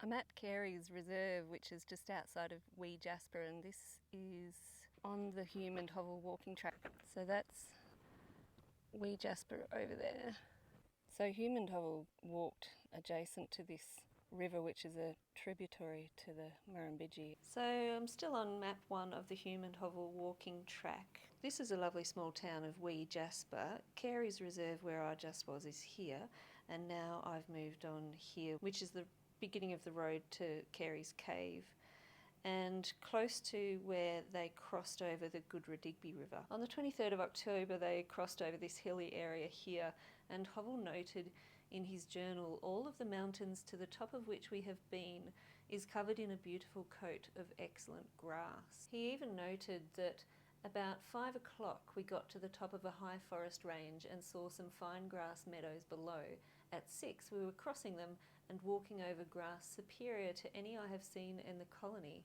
I'm at Carey's reserve, which is just outside of Wee Jasper, and this is on the Hume and Hovell walking track. So that's Wee Jasper over there. So Hume and Hovell walked adjacent to this river, which is a tributary to the Murrumbidgee. So I'm still on map 1 of the Hume and Hovell walking track. This is a lovely small town of Wee Jasper. Carey's reserve, where I just was, is here, and now I've moved on here, which is the beginning of the road to Carey's cave, and close to where they crossed over the Goodradigbee River. On the 23rd of October they crossed over this hilly area here, and Hovell noted in his journal, all of the mountains to the top of which we have been is covered in a beautiful coat of excellent grass. He even noted that about 5 o'clock we got to the top of a high forest range and saw some fine grass meadows below. At 6 we were crossing them and walking over grass superior to any I have seen in the colony.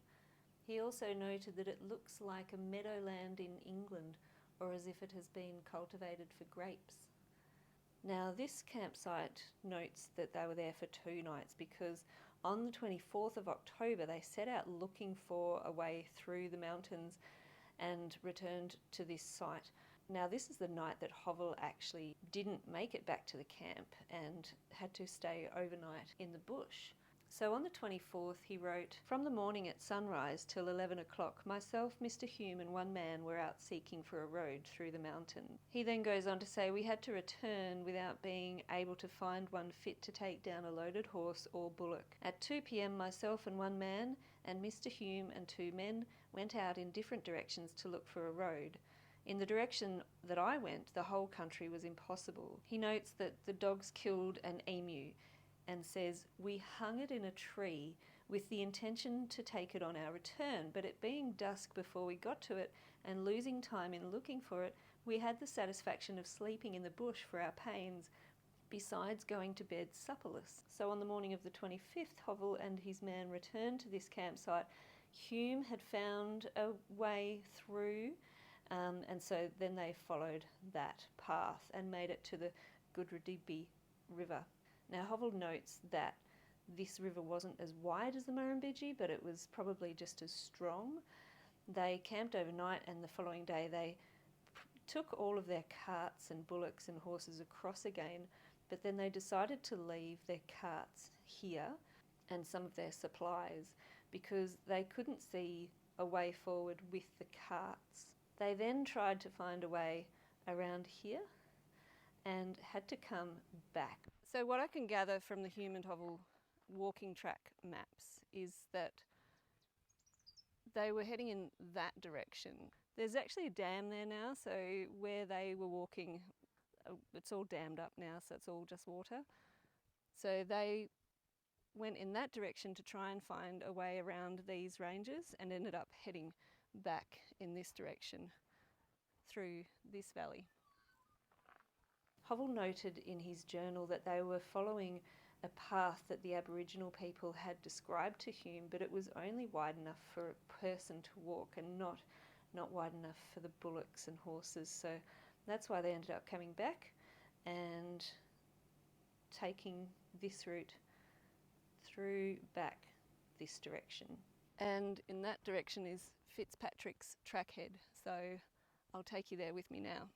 He also noted that it looks like a meadowland in England, or as if it has been cultivated for grapes. Now this campsite notes that they were there for 2 nights, because on the 24th of October they set out looking for a way through the mountains and returned to this site. Now this is the night that Hovell actually didn't make it back to the camp and had to stay overnight in the bush. So on the 24th he wrote, "From the morning at sunrise till 11 o'clock, myself, Mr. Hume and one man were out seeking for a road through the mountain." He then goes on to say, "We had to return without being able to find one fit to take down a loaded horse or bullock. At 2 p.m. myself and one man and Mr. Hume and 2 men went out in different directions to look for a road. In the direction that I went, the whole country was impossible." He notes that the dogs killed an emu, and says, "We hung it in a tree with the intention to take it on our return, but it being dusk before we got to it and losing time in looking for it, we had the satisfaction of sleeping in the bush for our pains, besides going to bed supperless." So on the morning of the 25th, Hovell and his man returned to this campsite. Hume had found a way through, and so then they followed that path and made it to the Goodradigbee River. Now Hovell notes that this river wasn't as wide as the Murrumbidgee, but it was probably just as strong. They camped overnight, and the following day they took all of their carts and bullocks and horses across again, but then they decided to leave their carts here and some of their supplies because they couldn't see a way forward with the carts. They then tried to find a way around here and had to come back. So what I can gather from the Hume and Hovell walking track maps is that they were heading in that direction. There's actually a dam there now, so where they were walking, it's all dammed up now, so it's all just water. So they went in that direction to try and find a way around these ranges and ended up heading back in this direction through this valley. Hovell noted in his journal that they were following a path that the Aboriginal people had described to Hume, but it was only wide enough for a person to walk and not wide enough for the bullocks and horses. So that's why they ended up coming back and taking this route through back this direction. And in that direction is Fitzpatrick's trackhead, so I'll take you there with me now.